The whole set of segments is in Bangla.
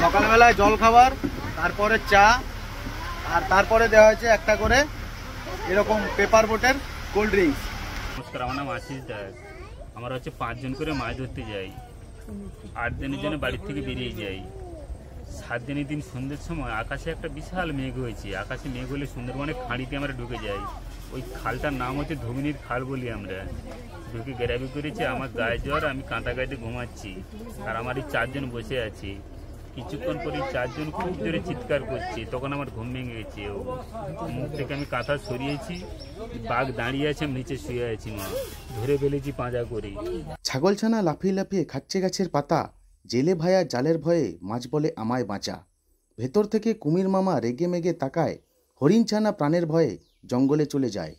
সকালবেলায় জল খাবার, তারপরে চা, আর তারপরে দেওয়া হয়েছে একটা করে এরকম পেপার বোটের কোল্ড ড্রিঙ্কস। নমস্কার, আমার নাম আশিস দাস। আমরা 5 জন করে মাছ ধরতে যাই। 8 দিনের জন্য বাড়ির থেকে বেরিয়ে যাই। 7 দিনের দিন সন্ধ্যের সময় আকাশে একটা বিশাল মেঘ হয়েছে। আকাশে মেঘ হলে সুন্দরবনে খাঁড়িতে আমরা ঢুকে যাই। ওই খালটার নাম হচ্ছে ধমিনীর খাল বলি আমরা। ঢুকে গ্যারাবি করেছি, আমার গায়ে জ্বর, আমি কাঁটা গাইতে ঘুমাচ্ছি, আর আমার এই 4 জন বসে আছি। কিছুক্ষণ পরে 4 জন খুব জোরে চিৎকার করছে, তখন আমার ঘুম ভেঙে গেছে। মুখ থেকে আমি কাঁথা সরিয়েছি, বাঘ দাঁড়িয়ে আছে, আমি নিচে শুয়ে আছি। মা ধরে ফেলেছি পাঁজা করে। ছাগলছানা লাফিয়ে লাফিয়ে খাচ্ছে গাছের পাতা, জেলে ভায়া জালের ভয়ে মাছ বলে আমায় বাঁচা। ভেতর থেকে কুমির মামা রেগে মেগে তাকায়, হরিণ ছানা প্রাণের ভয়ে জঙ্গলে চলে যায়।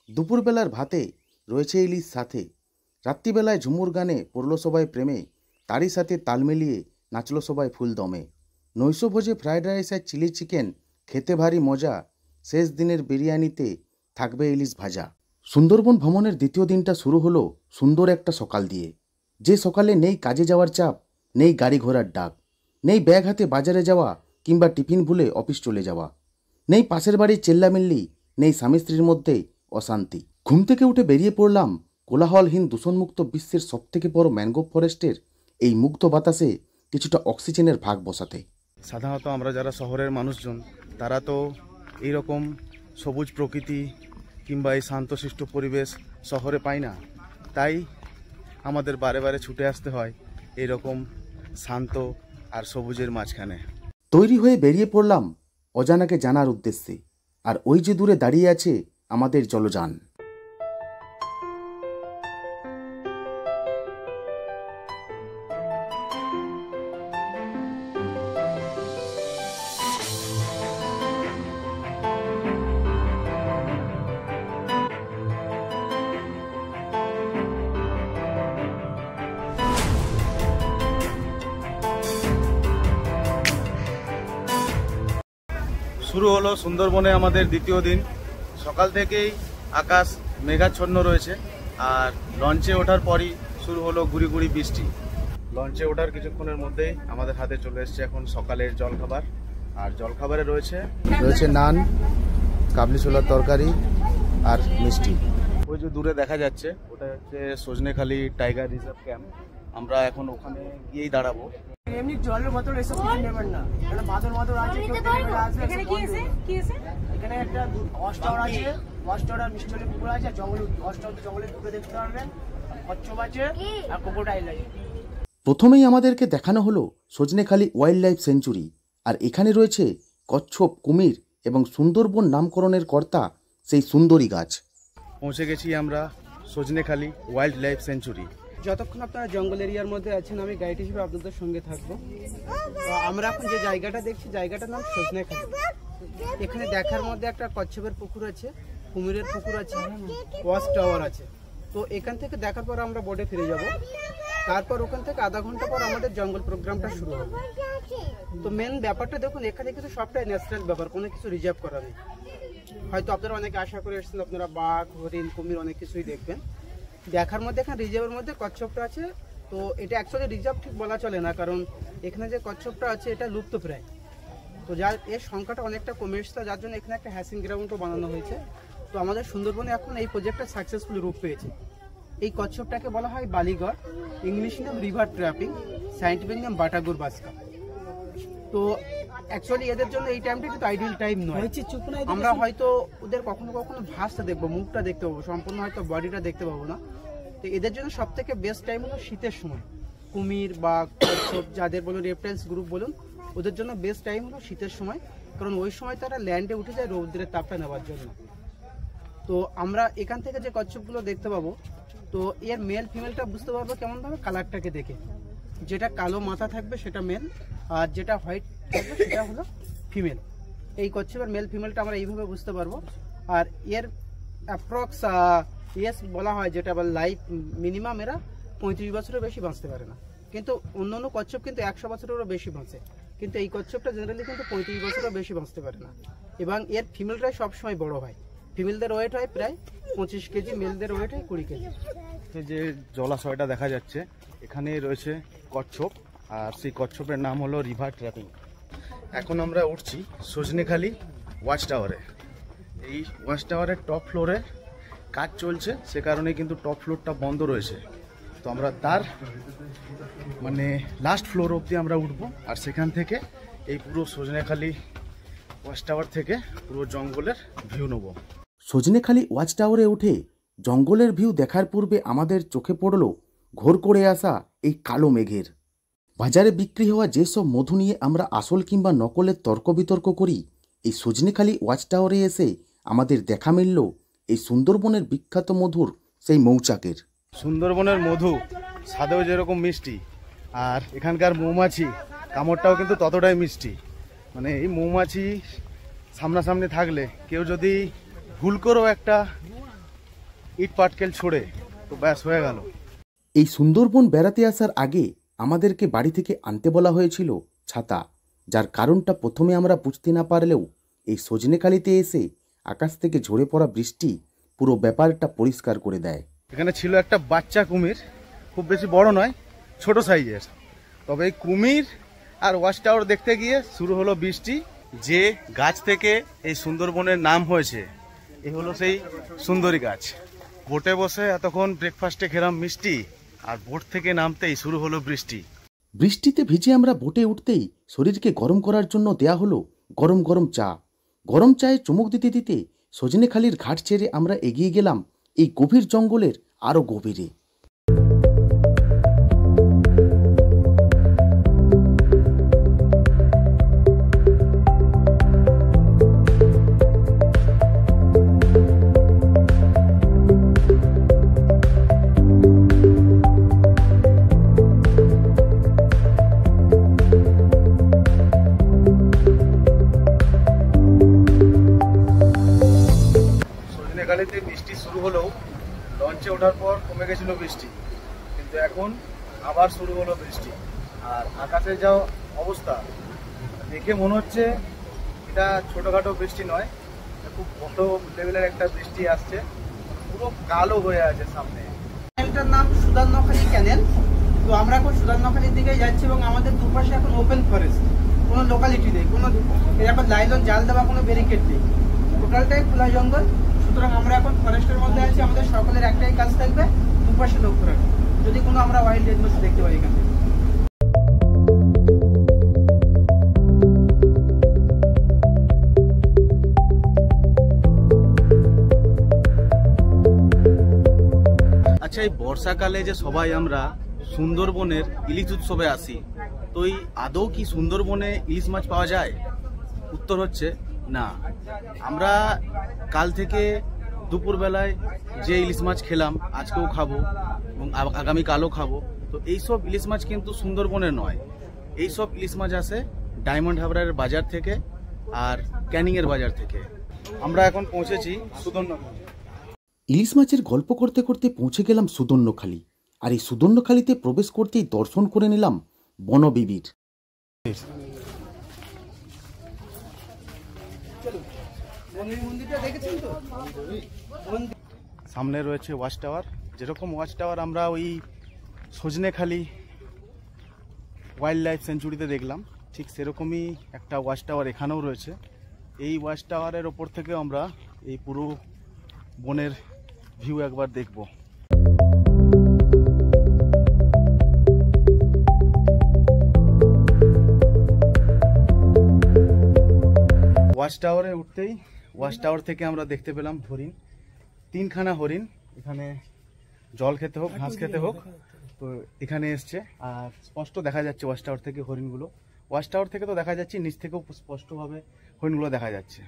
দুপুরবেলার ভাতে রয়েছে ইলিশ সাথে, রাত্রিবেলায় ঝুমুর গানে পড়ল সবাই প্রেমে, তারই সাথে তাল মিলিয়ে নাচল সবাই ফুল দমে। নৈশভোজে ফ্রাইড রাইস আর চিলি চিকেন খেতে ভারী মজা, শেষ দিনের বিরিয়ানিতে থাকবে ইলিশ ভাজা। সুন্দরবন ভ্রমণের দ্বিতীয় দিনটা শুরু হলো সুন্দর একটা সকাল দিয়ে। যে সকালে নেই কাজে যাওয়ার চাপ, নেই গাড়ি ঘোড়ার ডাক, নেই ব্যাগ হাতে বাজারে যাওয়া কিংবা টিফিন ভুলে অফিস চলে যাওয়া, নেই পাশের বাড়ির চেল্লামিল্লি, নেই স্বামী স্ত্রীর মধ্যে অশান্তি। ঘুম থেকে উঠে বেরিয়ে পড়লাম কোলাহলহীন দূষণমুক্ত বিশ্বের সবথেকে বড় ম্যানগ্রোভ ফরেস্টের এই মুগ্ধ বাতাসে কিছুটা অক্সিজেনের ভাগ বসাতে। সাধারণত আমরা যারা শহরের মানুষজন, তারা তো এইরকম সবুজ প্রকৃতি কিংবা এই শান্তশিষ্ট পরিবেশ শহরে পাই না। তাই আমাদের বারে বারে ছুটে আসতে হয় এইরকম শান্ত আর সবুজের মাঝখানে। তৈরি হয়ে বেরিয়ে পড়লাম অজানাকে জানার উদ্দেশ্যে, আর ওই যে দূরে দাঁড়িয়ে আছে আমাদের জলযান। শুরু হলো সুন্দরবনে আমাদের দ্বিতীয় দিন। সকাল থেকেই আকাশ মেঘাচ্ছন্ন রয়েছে, আর লঞ্চে ওঠার পরই শুরু হলো গুড়ি গুড়ি বৃষ্টি। লঞ্চে ওঠার কিছুক্ষণের মধ্যেই আমাদের হাতে চলে এসছে এখন সকালের জলখাবার। আর জলখাবারে রয়েছে নান, কাবলি ছোলার তরকারি আর মিষ্টি। ওই যে দূরে দেখা যাচ্ছে ওটা হচ্ছে সজনেখালি টাইগার রিজার্ভ ক্যাম্প। আমরা এখন ওখানে গিয়েই দাঁড়াবো। এমনি জলের বোতল এসব কিছু নেবেন না, কারণ বাদল মাদল আছে। এখানে কি আছে? এখানে একটা ওয়াচ টাওয়ার আছে, ওয়াচ টাওয়ার মিষ্টি পুকুর আছে, জঙ্গল ওয়াচ টাওয়ার জঙ্গলে ঢুকে দেখতে পারবেন। কচ্ছপ আছে আর ক্রোকোডাইল আছে। প্রথমেই আমাদেরকে দেখানো হলো সজনেখালি ওয়াইল্ড লাইফ সেঞ্চুরি, আর এখানে রয়েছে কচ্ছপ, কুমির এবং সুন্দরবন নামকরণের কর্তা সেই সুন্দরী গাছ। পৌঁছে গেছি আমরা সজনেখালি ওয়াইল্ড লাইফ সেঞ্চুরি। যতক্ষণ আপনারা জঙ্গল এরিয়ার মধ্যে আছেন, আমি গাইড হিসেবে আপনাদের সঙ্গে থাকবো। তো আমরা এখন যে জায়গাটা দেখছি, জায়গাটার নাম সজনেখালি। এখানে দেখার মধ্যে একটা কচ্ছপের পুকুর আছে, কুমিরের পুকুর আছে, ওয়াচ টাওয়ার আছে। তো এখান থেকে দেখার পর আমরা বোটে ফিরে যাব। তারপর ওখান থেকে আধা ঘন্টা পর আমাদের জঙ্গল প্রোগ্রামটা শুরু হবে। তো মেন ব্যাপারটা দেখুন, এখানে কিছু সবটাই ন্যাচারাল ব্যাপার, কোনো কিছু রিজার্ভ করা নেই। হয়তো আপনারা অনেকে আশা করে এসেছেন আপনারা বাঘ, হরিণ, কুমির অনেক কিছুই দেখবেন। দেখার মধ্যে এখানে রিজার্ভের মধ্যে কচ্ছপটা আছে। তো এটা অ্যাকচুয়ালি রিজার্ভ ঠিক বলা চলে না, কারণ এখানে যে কচ্ছপটা আছে এটা লুপ্ত প্রায়। তো যার এর সংখ্যাটা অনেকটা কমে এসছে, যার জন্য এখানে একটা হ্যাসিং গ্রাউন্ডও বানানো হয়েছে। তো আমাদের সুন্দরবনে এখন এই প্রজেক্টটা সাকসেসফুল রূপ পেয়েছে। এই কচ্ছপটাকে বলা হয় বালিগড়, ইংলিশ নাম রিভার ট্র্যাপিং, সায়েন্টিফিক নাম বাটাগুর বাসকা। তো অ্যাকচুয়ালি এদের জন্য এই টাইমটা কিন্তু আইডিয়াল টাইম নয়। আমরা হয়তো ওদের কখনো কখনো ভাসটা দেখবো, মুখটা দেখতে পাবো, সম্পূর্ণ হয়তো বডিটা দেখতে পাবো না। তো এদের জন্য সব থেকে বেস্ট টাইম হলো শীতের সময়। কুমির বা কচ্ছপ যাদের বলুন, রেপটাইলস গ্রুপ বলুন, ওদের জন্য বেস্ট টাইম হলো শীতের সময়, কারণ ওই সময় তারা ল্যান্ডে উঠে যায় রৌদ্রের তাপটা নেওয়ার জন্য। তো আমরা এখান থেকে যে কচ্ছপগুলো দেখতে পাবো, তো এর মেল ফিমেলটা বুঝতে পারবো কেমন ভাবে, কালারটাকে দেখে। যেটা কালো মাথা থাকবে সেটা মেল, আর যেটা হোয়াইট থাকবে সেটা হলো ফিমেল। এই কচ্ছপের মেল ফিমেলটা আমরা এইভাবে বুঝতে পারবো। আর এর অ্যাপ্রক্স ইয়েস বলা হয়, যেটা বলে লাইফ মিনিমাম এরা 35 বছরের বেশি বাঁচতে পারে না। কিন্তু অন্য অন্য কচ্ছপ কিন্তু 100 বছরেরও বেশি বাঁচে, কিন্তু এই কচ্ছপটা জেনারেলি কিন্তু 35 বছরেরও বেশি বাঁচতে পারে না। এবং এর ফিমেলটাই সবসময় বড় হয়। ফিমেলদের ওয়েট হয় প্রায় 25 কেজি, মেলদের ওয়েট হয় 20 কেজি। যে জলাশয়টা দেখা যাচ্ছে, এখানে রয়েছে কচ্ছপ, আর সেই কচ্ছপের নাম হলো রিভার ট্র্যাপিং। এখন আমরা উঠছি সজনেখালি ওয়াচ টাওয়ারে। এই ওয়াচ টাওয়ারের টপ ফ্লোরে কাজ চলছে, সে কারণে কিন্তু টপ ফ্লোরটা বন্ধ রয়েছে। তো আমরা তার লাস্ট ফ্লোর অবধি আমরা উঠবো, আর সেখান থেকে এই পুরো সজনেখালি ওয়াচ টাওয়ার থেকে পুরো জঙ্গলের ভিউ নেব। সজনেখালি ওয়াচ টাওয়ারে উঠে জঙ্গলের ভিউ দেখার পূর্বে আমাদের চোখে পড়ল ঘোর করে আসা এই কালো মেঘের। বাজারে বিক্রি হওয়া যেসব মধু নিয়ে আমরা আসল কিংবা নকলের তর্ক বিতর্ক করি, এই সজনেখালি ওয়াচ টাওয়ারে এসে আমাদের দেখা মিলল এই সুন্দরবনের বিখ্যাত মধুর সেই মৌচাকের। সুন্দরবনের মধু স্বাদেও যেরকম মিষ্টি, আর এখানকার মৌমাছি কামড়টাও কিন্তু ততটাই মিষ্টি। এই মৌমাছি সামনাসামনি থাকলে কেউ যদি ভুল করেও একটা ইট পাটকেল ছোড়ে তো ব্যাস হয়ে গেল। এই সুন্দরবন বেড়াতে আসার আগে আমাদেরকে বাড়ি থেকে আনতে বলা হয়েছিল ছাতা, যার কারণটা প্রথমে আমরা বুঝতে না পারলেও এই সজনেখালিতে এসে আকাশ থেকে ঝরে পড়া বৃষ্টি পুরো ব্যাপারটা পরিষ্কার করে দেয়। এখানে ছিল একটা বাচ্চা কুমির, খুব বেশি বড় নয়, ছোট সাইজের। তবে এই কুমির আর ওয়াচ টাওয়ার দেখতে গিয়ে শুরু হলো বৃষ্টি। যে গাছ থেকে এই সুন্দরবনের নাম হয়েছে এই হলো সেই সুন্দরী গাছ। বোটে বসে এতক্ষণ ব্রেকফাস্টে খেলাম মিষ্টি, আর বোট থেকে নামতেই শুরু হলো বৃষ্টি। বৃষ্টিতে ভিজে আমরা বোটে উঠতেই শরীরকে গরম করার জন্য দেয়া হলো গরম গরম চা। গরম চায়ে চুমুক দিতে দিতে সজনেখালির ঘাট ছেড়ে আমরা এগিয়ে গেলাম এই গভীর জঙ্গলের আরও গভীরে। সজনেখালিতে বৃষ্টি শুরু হলেও লঞ্চে ওঠার পর কমে গেছিল বৃষ্টি, কিন্তু এখন আবার শুরু হলো বৃষ্টি। আর আকাশে যা অবস্থা দেখে মনে হচ্ছে এটা ছোটোখাটো বৃষ্টি নয়, খুব বড় লেভেলের একটা বৃষ্টি আসছে, পুরো কালো হয়ে আছে সামনে। ক্যানেলটার নাম সুদান্নখালি ক্যানেল। তো আমরা এখন সুদান্নখালির দিকে যাচ্ছি এবং আমাদের দুপাশে এখন ওপেন ফরেস্ট, কোনো লোকালিটি নেই, কোনো এরকম লাইলন জাল দেওয়া কোনো ব্যারিকেড নেই, টোটালটাই খোলা জঙ্গল। সুতরাং আমরা এখন ফরেস্টের মধ্যে আছি, আমাদের সকলের একটাই কাজ থাকবে দুপাশে লক্ষ্য রাখা, যদি কোনো আমরা ওয়াইল্ড এনিমেলস দেখতে পাই এখানে। আচ্ছা, এই বর্ষাকালে যে সবাই আমরা সুন্দরবনের ইলিশ উৎসবে আসি, তো এই আদৌ কি সুন্দরবনে ইলিশ মাছ পাওয়া যায়? উত্তর হচ্ছে না। আমরা কাল থেকে দুপুরবেলায় যে ইলিশ মাছ খেলাম আজকেও খাবো এবং আগামীকালও খাবো, তো এইসব ইলিশ মাছ কিন্তু সুন্দরবনের নয়। এইসব ইলিশ মাছ আসে ডায়মন্ড হারবারের বাজার থেকে আর ক্যানিংয়ের বাজার থেকে। আমরা এখন পৌঁছেছি সুদর্ণখালি। ইলিশ মাছের গল্প করতে করতে পৌঁছে গেলাম সুদর্ণখালি, আর এই সুদর্ণখালিতে প্রবেশ করতেই দর্শন করে নিলাম বনবিবির। সামনে রয়েছে ওয়াচ টাওয়ার। যেরকম ওয়াচ টাওয়ার আমরা ওই সজনেখালি ওয়াইল্ড লাইফ সেঞ্চুরিতে দেখলাম, ঠিক সেরকমই একটা ওয়াচ টাওয়ার এখানেও রয়েছে। এই ওয়াচ টাওয়ারের ওপর থেকে আমরা এই পুরো বনের ভিউ একবার দেখব। ওয়াচ টাওয়ারে উঠতেই ওয়াচ টাওয়ার থেকে আমরা দেখতে পেলাম হরিণ, 3খানা হরিণ। এখানে জল খেতে হোক ঘাস খেতে হোক তো এখানে এসছে, আর স্পষ্ট দেখা যাচ্ছে ওয়াচ টাওয়ার থেকে হরিণগুলো। ওয়াচ টাওয়ার থেকে তো দেখা যাচ্ছে, নিচ থেকেও স্পষ্টভাবে হরিণগুলো দেখা যাচ্ছে।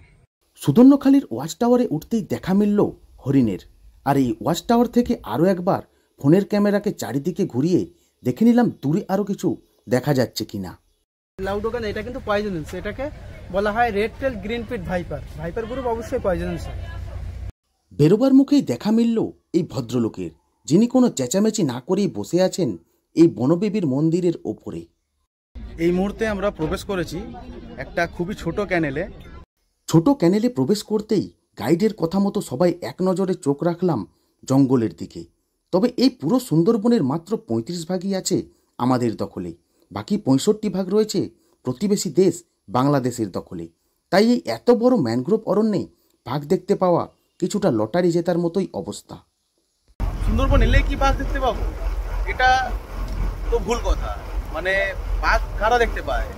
সুদর্ণখালির ওয়াচ টাওয়ারে উঠতেই দেখা মিলল হরিণের, আর এই ওয়াচ টাওয়ার থেকে আরও একবার ফোনের ক্যামেরাকে চারিদিকে ঘুরিয়ে দেখে নিলাম দূরে আরও কিছু দেখা যাচ্ছে কিনা। লাউডোগান এটা কিন্তু পয়জনাস, এটাকে বলা হয় red tail green pit viper. Viper group অবশ্যই পয়জনাস হয়। বেরোবার মুখেই দেখা মিলল এই ভদ্রলোকের, যিনি কোনো চেঁচামেচি না করেই বসে আছেন এই বনবিবির মন্দিরের ওপরে। এই মুহূর্তে আমরা প্রবেশ করেছি একটা খুবই ছোট ক্যানেলে। ছোট ক্যানেলে প্রবেশ করতেই গাইডের কথা মতো সবাই এক নজরে চোখ রাখলাম জঙ্গলের দিকে। তবে এই পুরো সুন্দরবনের মাত্র 35 ভাগই আছে আমাদের দখলে, বাকি 65 ভাগ রয়েছে প্রতিবেশী দেশ বাংলাদেশের দখলে। তাই এই এত বড় ম্যানগ্রোভ অরণ্যে বাঘ দেখতে পাওয়া কিছুটা লটারি জেতার মতোই অবস্থা। সুন্দরবন এলে কি বাঘ দেখতে পাবো, এটা তো ভুল কথা। মানে বাঘ কারা দেখতে পায়,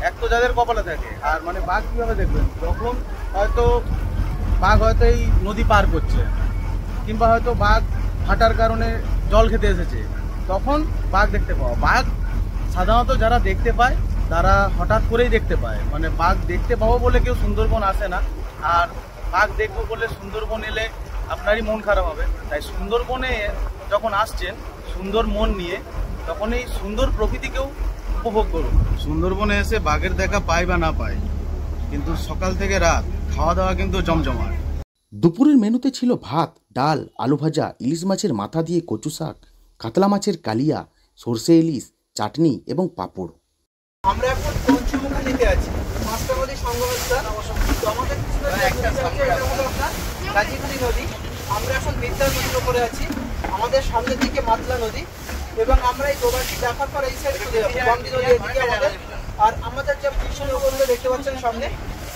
এক তো যাদের কপালে থাকে, আর মানে বাঘ কীভাবে দেখবেন, যখন হয়তো বাঘ হয়তো এই নদী পার করছে, কিংবা হয়তো বাঘ হাঁটার কারণে জল খেতে এসেছে, তখন বাঘ দেখতে পাওয়া। বাঘ সাধারণত যারা দেখতে পায় তারা হঠাৎ করেই দেখতে পায়, মানে বাঘ দেখতে পাবো বলে কেউ সুন্দরবন আসে না। আর বাঘ দেখবো বলে সুন্দরবন এলে আপনারই মন খারাপ হবে। তাই সুন্দরবনে যখন আসছেন সুন্দর মন নিয়ে, তখন এই সুন্দর প্রকৃতিকেও উপভোগ করুন। সুন্দরবনে এসে বাঘের দেখা পায় বা না পায়, কিন্তু সকাল থেকে রাত খাওয়া দাওয়া কিন্তু জমজমাট। দুপুরের মেনুতে ছিল ভাত, ডাল, আলু ভাজা, ইলিশ মাছের মাথা দিয়ে কচু শাক, কাতলা মাছের কালিয়া, সর্ষে ইলিশ, চাটনি এবং পাঁপড়। আমরা এখন পঞ্চমুখী নদীতে আছি, 5টা নদী সংগমস্থল। তো আমাদের গাজীখালী নদী, আমরা এখন বিদ্যা নদীর উপরে আছি। আমাদের সামনের দিকে মাতলা নদী, এবং আমরা এই দোবাটি দেখার পর এই সাইডে চলে যাবো গমদি নদী এদিকে আমাদের। আর আমাদের যে পিছনে উপরে দেখতে পাচ্ছেন সামনে,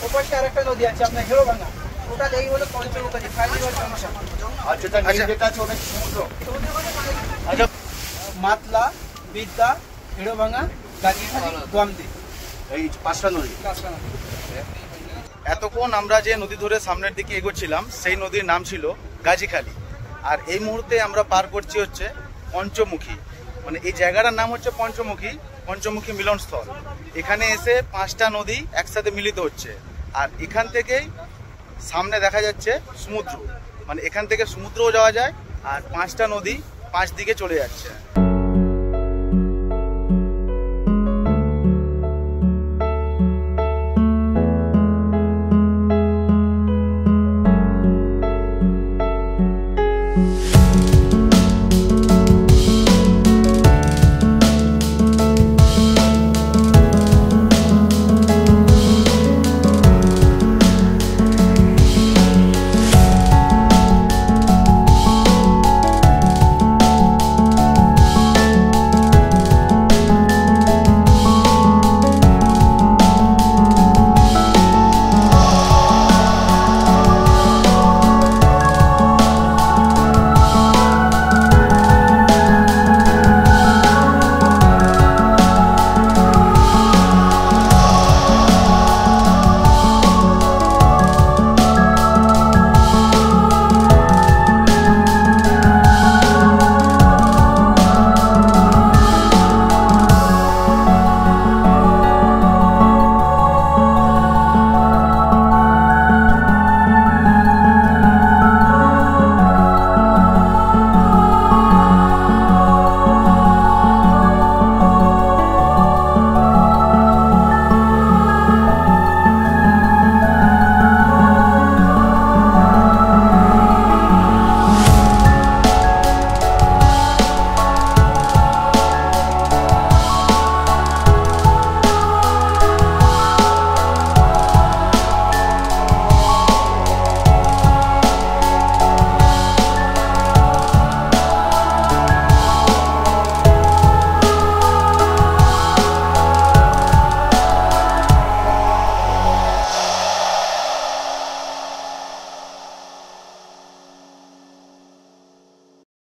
ওপাশে আরেকটা নদী আছে আপনার হেরোভাঙা, ওটা এই হলো পঞ্চমুখী মাতলা, বিদ্যা, হেরোভাঙা, গাজীখালী, গমদি, এই 5টা নদী। এতক্ষণ আমরা যে নদী ধরে সামনের দিকে এগোচ্ছিলাম সেই নদীর নাম ছিল গাজীখালী। আর এই মুহূর্তে আমরা পার করছি হচ্ছে পঞ্চমুখী, মানে এই জায়গাটার নাম হচ্ছে পঞ্চমুখী মিলনস্থল। এখানে এসে 5টা নদী একসাথে মিলিত হচ্ছে, আর এখান থেকেই সামনে দেখা যাচ্ছে সমুদ্র, মানে এখান থেকে সমুদ্রও যাওয়া যায়, আর 5টা নদী 5 দিকে চলে যাচ্ছে।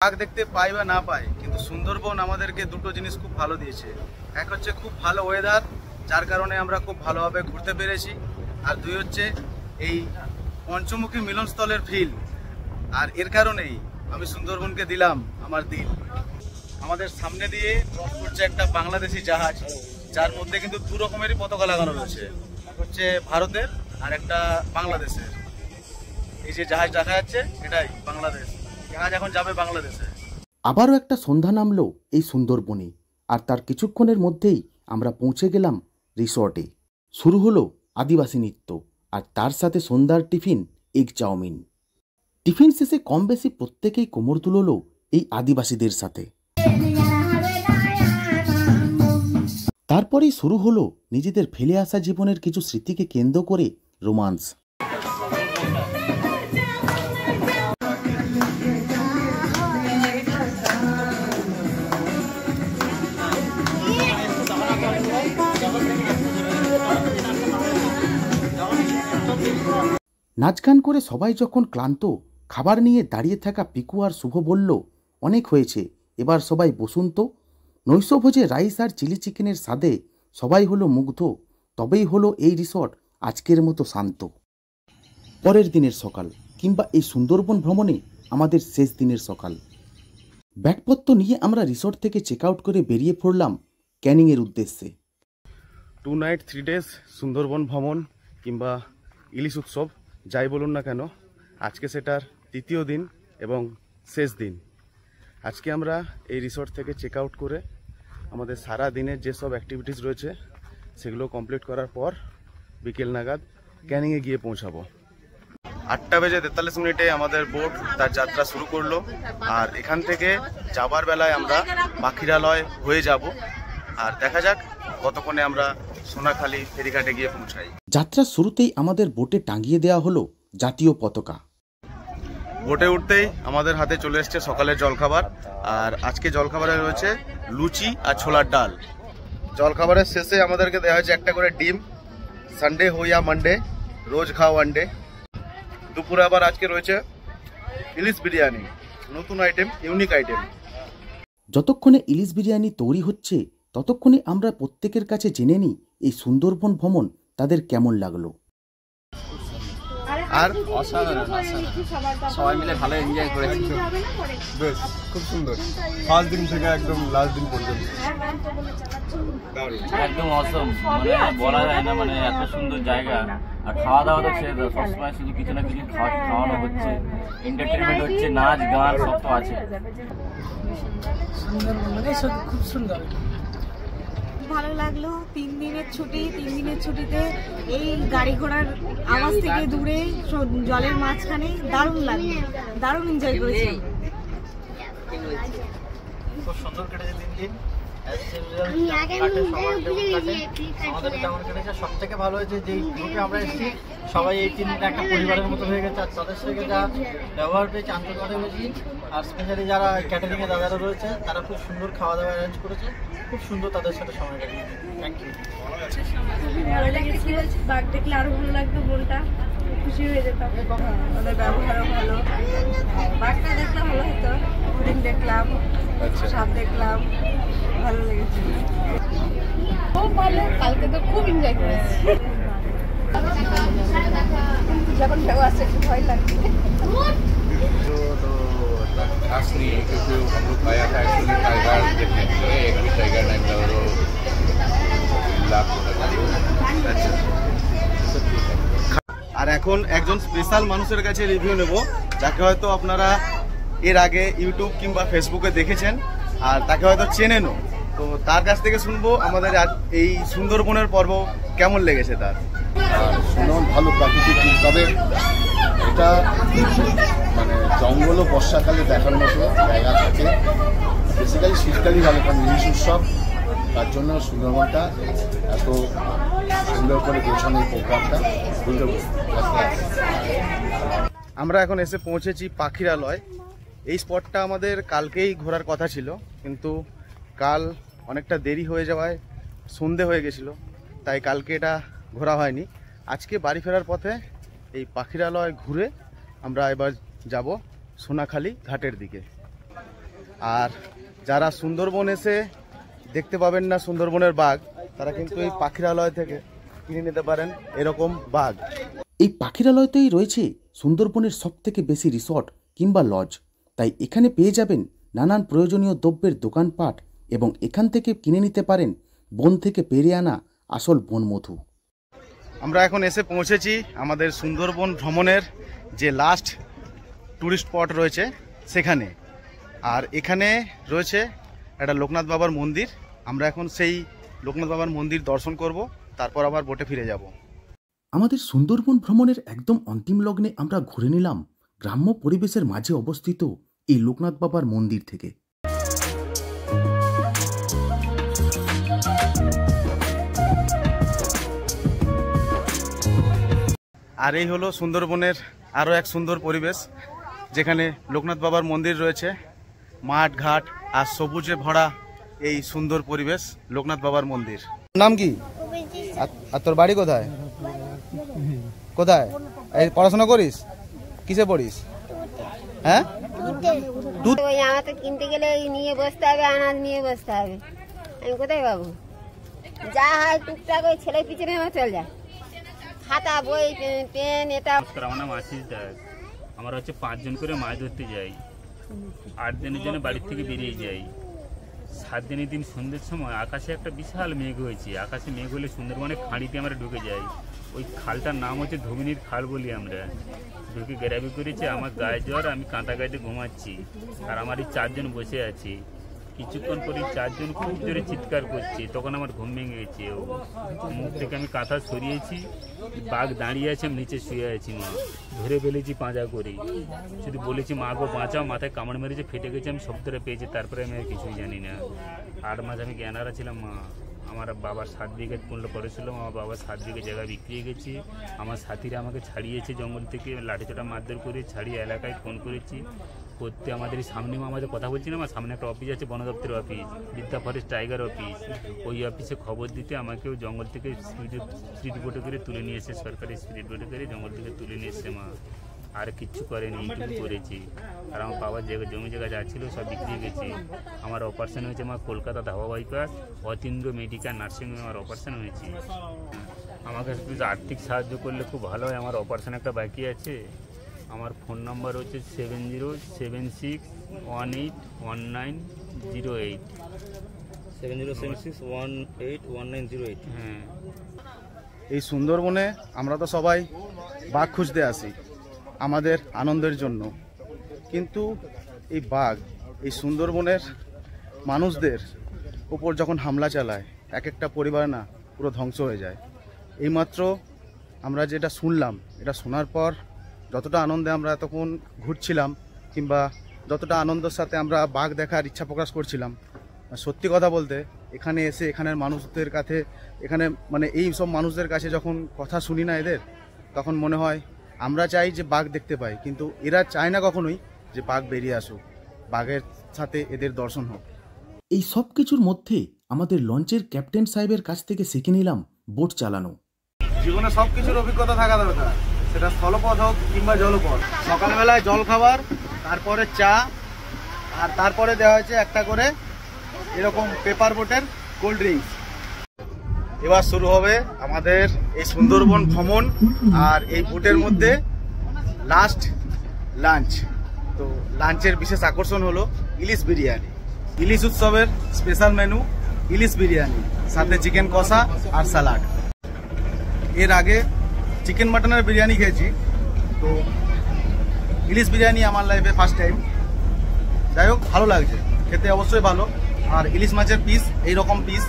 বাঘ দেখতে পাই বা না পাই, কিন্তু সুন্দরবন আমাদেরকে দুটো জিনিস খুব ভালো দিয়েছে। এক হচ্ছে খুব ভালো ওয়েদার, যার কারণে আমরা খুব ভালোভাবে ঘুরতে পেরেছি, আর 2 হচ্ছে এই পঞ্চমুখী মিলনস্থলের ফিল। আর এর কারণেই আমি সুন্দরবনকে দিলাম আমার দিল। আমাদের সামনে দিয়ে ক্রস করছে একটা বাংলাদেশি জাহাজ, যার মধ্যে কিন্তু 2 রকমেরই পতাকা লাগানো রয়েছে, হচ্ছে ভারতের আর একটা বাংলাদেশের। এই যে জাহাজ দেখা যাচ্ছে এটাই বাংলাদেশ, জাহাজ এখন যাবে বাংলাদেশে। আবারও একটা সন্ধ্যা নামলো এই সুন্দরবনে, আর তার কিছুক্ষণের মধ্যেই আমরা পৌঁছে গেলাম রিসর্টে। শুরু হলো আদিবাসী নৃত্য, আর তার সাথে সন্ধ্যার টিফিন এগ চাউমিন। টিফিন শেষে কম বেশি প্রত্যেকেই কোমর তুললো এই আদিবাসীদের সাথে। তারপরেই শুরু হলো নিজেদের ফেলে আসা জীবনের কিছু স্মৃতিকে কেন্দ্র করে রোমান্স। নাচ গান করে সবাই যখন ক্লান্ত, খাবার নিয়ে দাঁড়িয়ে থাকা পিকু আর শুভ বলল, অনেক হয়েছে, এবার সবাই বসুন তো। নৈশভোজে রাইস আর চিলি চিকেনের স্বাদে সবাই হলো মুগ্ধ। তবেই হলো এই রিসর্ট আজকের মতো শান্ত। পরের দিনের সকাল, কিংবা এই সুন্দরবন ভ্রমণে আমাদের শেষ দিনের সকাল। ব্যাগপত্র নিয়ে আমরা রিসর্ট থেকে চেক আউট করে বেরিয়ে পড়লাম ক্যানিংয়ের উদ্দেশ্যে। 2 নাইট 3 ডেজ সুন্দরবন ভ্রমণ কিংবা ইলিশ উৎসব যাই বলুন না কেন, আজকে সেটার তৃতীয় দিন এবং শেষ দিন। আজকে আমরা এই রিসর্ট থেকে চেক আউট করে আমাদের সারা দিনের যেসব অ্যাক্টিভিটিস রয়েছে সেগুলো কমপ্লিট করার পর বিকেল নাগাদ ক্যানিংয়ে গিয়ে পৌঁছাবো। 8:43 আমাদের বোট তার যাত্রা শুরু করলো। আর এখান থেকে যাবার বেলায় আমরা পাখিরালয় হয়ে যাব। আর দেখা যাক কতক্ষণে আমরা সোনাখালী ফেরিঘাটে গিয়ে পৌঁছাই। যাত্রার শুরুতেই আমাদের বোটে টাঙিয়ে দেওয়া হলো জাতীয় পতাকা। বোটে উঠতেই আমাদের হাতে চলে এসছে সকালের জলখাবার। আর আজকে জলখাবারে রয়েছে লুচি আর ছোলার ডাল। জলখাবারের শেষে আমাদেরকে দেওয়া হয়েছে একটা করে ডিম। সানডে হো ইয়া মানডে, রোজ খাও আন্ডে। দুপুরে আবার আজকে রয়েছে ইলিশ বিরিয়ানি, নতুন আইটেম, ইউনিক আইটেম। যতক্ষণে ইলিশ বিরিয়ানি তৈরি হচ্ছে ততক্ষণে আমরা প্রত্যেকের কাছে জেনে নিই এই সুন্দরবন ভ্রমণ তাদের কেমন লাগলো। আর অসাধারণ, সবাই মিলে ভালো এনজয় করেছি। বেশ খুব সুন্দর, ফার্স্ট দিন থেকে একদম লাস্ট দিন পর্যন্ত একদম অসম, মানে বলা যায় না, মানে এত সুন্দর জায়গা। আর খাওয়া দাওয়া তো ছেড়ে দাও, সবসময় শুধু কিছু না কিছু খাওয়ানো হচ্ছে, এন্টারটেনমেন্ট হচ্ছে, নাচ গান সব তো আছে। খুব সুন্দর, ভালো লাগলো। 3 দিনের ছুটি, 3 দিনের ছুটিতে এই গাড়ি ঘোড়ার আওয়াজ থেকে দূরে জলের মাঝখানে দারুণ লাগলো, দারুণ এনজয় করেছি। খুব সুন্দর কেটেছে 3 দিন। আমাদের কেমন কেটেছে, সব থেকে ভালো হয়েছে যে গ্রুপে আমরা এসেছি সবাই এই 3 দিন একটা পরিবারের মতো হয়ে গেছে। আর তাদের সঙ্গে যা ব্যবহার পেয়েছি, আন্তরিকতা পেয়েছি। আর স্পেশালি যারা ক্যাটারিং এ দাদারা রয়েছে তারা খুব সুন্দর খাওয়া দাওয়া অ্যারেঞ্জ করেছে, খুব সুন্দর তাদের সাথে সময় কাটিয়েছে। Thank you. ভালো লেগেছে, বাঘ দেখলে আরো ভালো লাগতো, মনটা খুশি হয়ে যেতাম। ওদের ব্যবহারও ভালো, বাঘটা দেখলে ভালো হতো। হরিণ দেখলাম, সাপ দেখলাম, ভালো লেগেছে, খুব ভালো। কালকে তো খুব এনজয় করেছি। যখন ঢেউ আসছে একটু ভয় লাগছে। खास नहीं है क्योंकि हम लोग आया था एक्चुअली टाइगर देखने के लिए, एक भी टाइगर नहीं था और लाख আর এখন একজন স্পেশাল মানুষের কাছে রিভিউ নেব, যাকে হয়তো আপনারা এর আগে ইউটিউব কিংবা ফেসবুকে দেখেছেন আর তাকে হয়তো চেনেনও। তো তার কাছ থেকে শুনবো আমাদের এই সুন্দরবনের পর্ব কেমন লেগেছে তার। সুন্দরবন ভালো প্রাকৃতিক, তবে এটা মানে জঙ্গল ও বর্ষাকালে দেখার মতো জায়গা থাকে। বেসিক্যালি শীতকালই ভালো, কারণ ইলিশ উৎসব, তার জন্য সুন্দরবনটা এত সুন্দর করে গোছানো এই প্রোগ্রামটা বুঝতে। আমরা এখন এসে পৌঁছেছি পাখিরালয়। এই স্পটটা আমাদের কালকেই ঘোরার কথা ছিল, কিন্তু কাল অনেকটা দেরি হয়ে যাওয়ায় সন্ধে হয়ে গেছিলো, তাই কালকে এটা ঘোরা হয়নি। আজকে বাড়ি ফেরার পথে এই পাখিরালয় ঘুরে আমরা এবার যাব সোনাখালী ঘাটের দিকে। আর যারা সুন্দরবন এসে দেখতে পাবেন না সুন্দরবনের বাঘ, তারা কিন্তু এই পাখিরালয় থেকে কিনে নিতে পারেন এরকম বাঘ। এই পাখিরালয়তেই রয়েছে সুন্দরবনের সবথেকে বেশি রিসর্ট কিংবা লজ, তাই এখানে পেয়ে যাবেন নানান প্রয়োজনীয় দ্রব্যের দোকানপাট এবং এখান থেকে কিনে নিতে পারেন বন থেকে পেরে আনা আসল বনমধু। আমরা এখন এসে পৌঁছেছি আমাদের সুন্দরবন ভ্রমণের যে লাস্ট ট্যুরিস্ট স্পট রয়েছে সেখানে। আর এখানে রয়েছে একটা লোকনাথ বাবার মন্দির। আমরা এখন সেই লোকনাথ বাবার মন্দির দর্শন করব, তারপর আবার বোটে ফিরে যাব। আমাদের সুন্দরবন ভ্রমণের একদম অন্তিম লগ্নে আমরা ঘুরে নিলাম গ্রাম্য পরিবেশের মাঝে অবস্থিত এই লোকনাথ বাবার মন্দির থেকে। আর এই হলো সুন্দরবনের আরও এক সুন্দর পরিবেশ, যেখানে লোকনাথ বাবার মন্দির রয়েছে, মাঠ ঘাট আর সবুজে ভরা এই সুন্দর পরিবেশ লোকনাথ বাবার মন্দির। নাম কি আর তোর বাড়ি কোথায়? কোথায়? এই পড়াশোনা করিস? কিসে পড়িস? হ্যাঁ, দুধ ওই আমাকে কিনতে গেলে নিয়ে বসতে হবে, আনাজ নিয়ে বসতে হবে। আমি কোথায় পাবো? যা হয় টুকটাক ওই ছেলে পিছনে আমার চলে যায়, খাতা বই পেন এটা। আমার নাম আশিস দাস। আমরা হচ্ছে 5 জন করে মাছ ধরতে যাই। 8 দিনের জন্য বাড়ির থেকে বেরিয়ে যাই। 7 দিনের দিন সন্ধ্যের সময় আকাশে একটা বিশাল মেঘ হয়েছে। আকাশে মেঘ হলে সুন্দরবনের খাঁড়িতে আমরা ঢুকে যাই। ওই খালটার নাম হচ্ছে ধুবিনীর খাল বলি আমরা। ঢুকে গ্যারাবি করেছি, আমার গায়ে জ্বর, আমি কাঁটা গাইতে ঘুমাচ্ছি, আর আমার এই 4 জন বসে আছি। কিছুক্ষণ পরে 4 জন খুব জোরে চিৎকার করছে, তখন আমার ঘুম ভেঙে গেছে। মুখ থেকে আমি কাঁথা সরিয়েছি, বাঘ দাঁড়িয়ে আছে, আমি নিচে শুয়ে আছি। মা ধরে ফেলেছি পাঁজা করে, শুধু বলেছি মা গো বাঁচাও, মাথায় কামড় মেরেছে, ফেটে গেছে, আমি শব্দটা পেয়েছি। তারপরে আমি আর কিছুই জানি না। 8 মাস আমি জ্ঞানারা ছিলাম। মা আমার বাবার 7 বিঘে পূর্ণ করেছিল, আমার বাবার 7 বিঘে জায়গা বিক্রি হয়ে গেছে। আমার সাথীরা আমাকে ছাড়িয়েছে জঙ্গল থেকে, লাঠিচোটা মারধর করে ছাড়িয়ে এলাকায় ফোন করেছি করতে। আমাদের সামনে আমাদের কথা বলছি না, আমার সামনে একটা অফিস আছে, বন দপ্তরের অফিস, বিদ্যা ফরেস্ট টাইগার অফিস। ওই অফিসে খবর দিতে আমাকেও জঙ্গল থেকে স্পিড বোটে করে তুলে নিয়ে এসে, সরকারি স্পিড বোটে করে জঙ্গল থেকে তুলে নিয়ে এসছে। মা আর কিচ্ছু করেনি, এইটুকু করেছি। আর আমার বাবার জমি জায়গা যা ছিল সব বিক্রি গেছে। আমার অপারেশন হয়েছে মা কলকাতা ধাবা বাইপাস অতীন্দ্র মেডিকেল নার্সিংহোমে আমার অপারেশন হয়েছে। আমাকে একটু আর্থিক সাহায্য করলে খুব ভালো হয়, আমার অপারেশন একটা বাকি আছে। আমার ফোন নাম্বার হচ্ছে 7076181908 7076181908। হ্যাঁ, এই সুন্দরবনে আমরা তো সবাই বাঘ খুঁজতে আসি আমাদের আনন্দের জন্য, কিন্তু এই বাঘ এই সুন্দরবনের মানুষদের উপর যখন হামলা চালায়, এক একটা পরিবার না পুরো ধ্বংস হয়ে যায়। এইমাত্র আমরা যেটা শুনলাম, এটা শোনার পর যতটা আনন্দে আমরা তখন ঘুরছিলাম, কিংবা যতটা আনন্দের সাথে আমরা বাঘ দেখার ইচ্ছা প্রকাশ করছিলাম, সত্যি কথা বলতে এখানে এসে এখানের মানুষদের কাছে, এখানে মানে এই সব মানুষদের কাছে যখন কথা শুনি না এদের, তখন মনে হয় আমরা চাই যে বাঘ দেখতে পাই, কিন্তু এরা চায় না কখনোই যে বাঘ বেরিয়ে আসুক, বাঘের সাথে এদের দর্শন হোক। এই সব কিছুর মধ্যে আমাদের লঞ্চের ক্যাপ্টেন সাহেবের কাছ থেকে শিখে নিলাম বোট চালানো। জীবনে সব কিছুর অভিজ্ঞতা থাকা দরকার, সেটা স্থলপথ হোক কিংবা জলপথ। সকালবেলায় জল খাবার, তারপরে চা, আর তারপরে দেওয়া হয়েছে একটা করে এরকম পেপার বোটের কোল্ড ড্রিঙ্কস। এবার শুরু হবে আমাদের এই সুন্দরবন ভ্রমণ, আর এই বোটের মধ্যে লাস্ট লাঞ্চ। তো লাঞ্চের বিশেষ আকর্ষণ হলো ইলিশ বিরিয়ানি। ইলিশ উৎসবের স্পেশাল মেনু ইলিশ বিরিয়ানি, সাথে চিকেন কষা আর স্যালাড। এর আগে চিকেন মাটনের বিরিয়ানি খেয়েছি, তো ইলিশ বিরিয়ানি আমার লাইফে ফার্স্ট টাইম। যাই হোক, ভালো লাগছে খেতে, অবশ্যই ভালো। আর ইলিশ মাছের পিস, এইরকম পিস,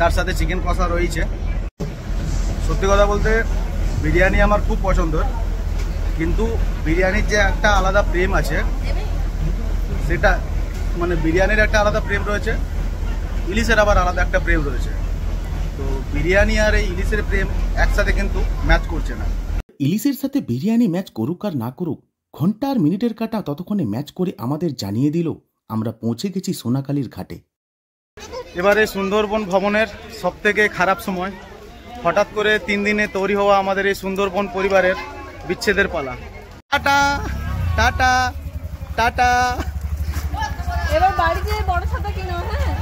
তার সাথে চিকেন কষা রয়েছে। সত্যি কথা বলতে বিরিয়ানি আমার খুব পছন্দের, কিন্তু বিরিয়ানির যে একটা আলাদা প্রেম আছে, সেটা মানে বিরিয়ানির একটা আলাদা প্রেম রয়েছে, ইলিশের আবার আলাদা একটা প্রেম রয়েছে। তো বিরিয়ানি আর এই ইলিশের প্রেম একসাথে কিন্তু ম্যাচ করছে না। ইলিশের সাথে বিরিয়ানি ম্যাচ করুক আর না করুক, ঘন্টা আর মিনিটের কাটা ততক্ষণে ম্যাচ করে আমাদের জানিয়ে দিল আমরা পৌঁছে গেছি সোনাখালীর ঘাটে। এবারে সুন্দরবন ভ্রমণের সব থেকে খারাপ সময়, হঠাৎ করে 3 দিনে তৈরি হওয়া আমাদের এই সুন্দরবন পরিবারের বিচ্ছেদের পালা। Tata tata tata. এবার বাড়িতে বড় ছাতা কিনো। হ্যাঁ,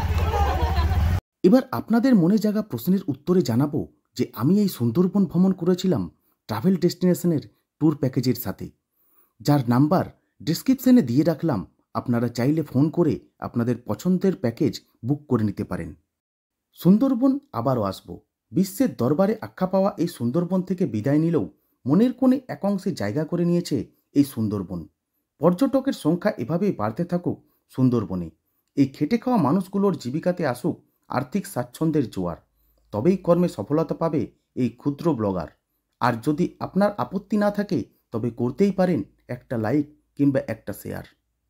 এবার আপনাদের মনে জাগা প্রশ্নের উত্তরে জানাবো যে আমি এই সুন্দরবন ভ্রমণ করেছিলাম ট্রাভেল ডেস্টিনেশনের ট্যুর প্যাকেজের সাথে, যার নাম্বার ডেসক্রিপশনে দিয়ে রাখলাম। আপনারা চাইলে ফোন করে আপনাদের পছন্দের প্যাকেজ বুক করে নিতে পারেন। সুন্দরবন আবারও আসব। বিশ্বের দরবারে আখ্যা পাওয়া এই সুন্দরবন থেকে বিদায় নিলেও মনের কোণে এক অংশে জায়গা করে নিয়েছে এই সুন্দরবন। পর্যটকের সংখ্যা এভাবেই বাড়তে থাকুক সুন্দরবনে। এই খেটে খাওয়া মানুষগুলোর জীবিকাতে আসুক আর্থিক স্বাচ্ছন্দ্যের জোয়ার, তবেই কর্মে সফলতা পাবে এই ক্ষুদ্র ব্লগার। আর যদি আপনার আপত্তি না থাকে, তবে করতেই পারেন একটা লাইক কিংবা একটা শেয়ার।